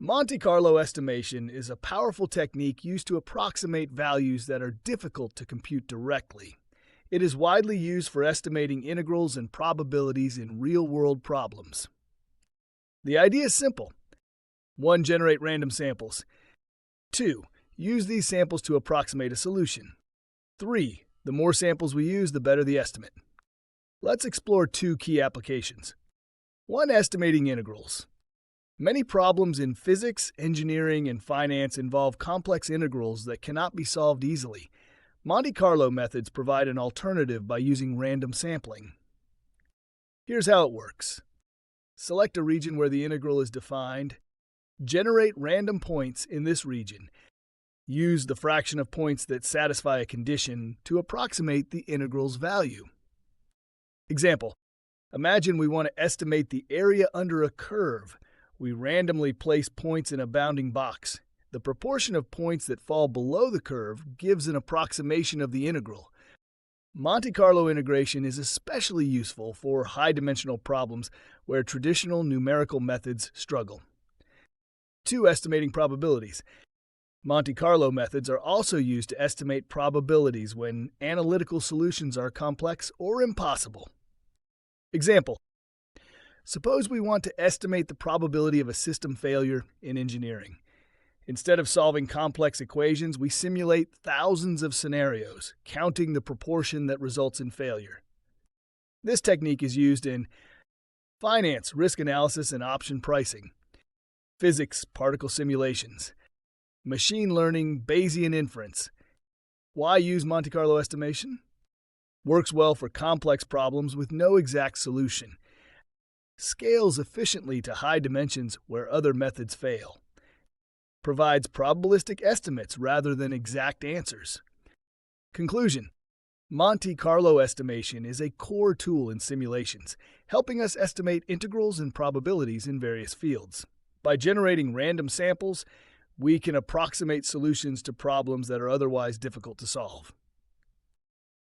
Monte Carlo estimation is a powerful technique used to approximate values that are difficult to compute directly. It is widely used for estimating integrals and probabilities in real-world problems. The idea is simple. 1. Generate random samples. 2. Use these samples to approximate a solution. 3. The more samples we use, the better the estimate. Let's explore 2 key applications. 1. Estimating integrals. Many problems in physics, engineering, and finance involve complex integrals that cannot be solved easily. Monte Carlo methods provide an alternative by using random sampling. Here's how it works. Select a region where the integral is defined. Generate random points in this region. Use the fraction of points that satisfy a condition to approximate the integral's value. Example: imagine we want to estimate the area under a curve. We randomly place points in a bounding box. The proportion of points that fall below the curve gives an approximation of the integral. Monte Carlo integration is especially useful for high-dimensional problems where traditional numerical methods struggle. 2. Estimating probabilities. Monte Carlo methods are also used to estimate probabilities when analytical solutions are complex or impossible. Example: suppose we want to estimate the probability of a system failure in engineering. Instead of solving complex equations, we simulate thousands of scenarios, counting the proportion that results in failure. This technique is used in finance, risk analysis, and option pricing; physics, particle simulations; machine learning, Bayesian inference. Why use Monte Carlo estimation? Works well for complex problems with no exact solution. Scales efficiently to high dimensions where other methods fail. Provides probabilistic estimates rather than exact answers. Conclusion: Monte Carlo estimation is a core tool in simulations, helping us estimate integrals and probabilities in various fields. By generating random samples, we can approximate solutions to problems that are otherwise difficult to solve.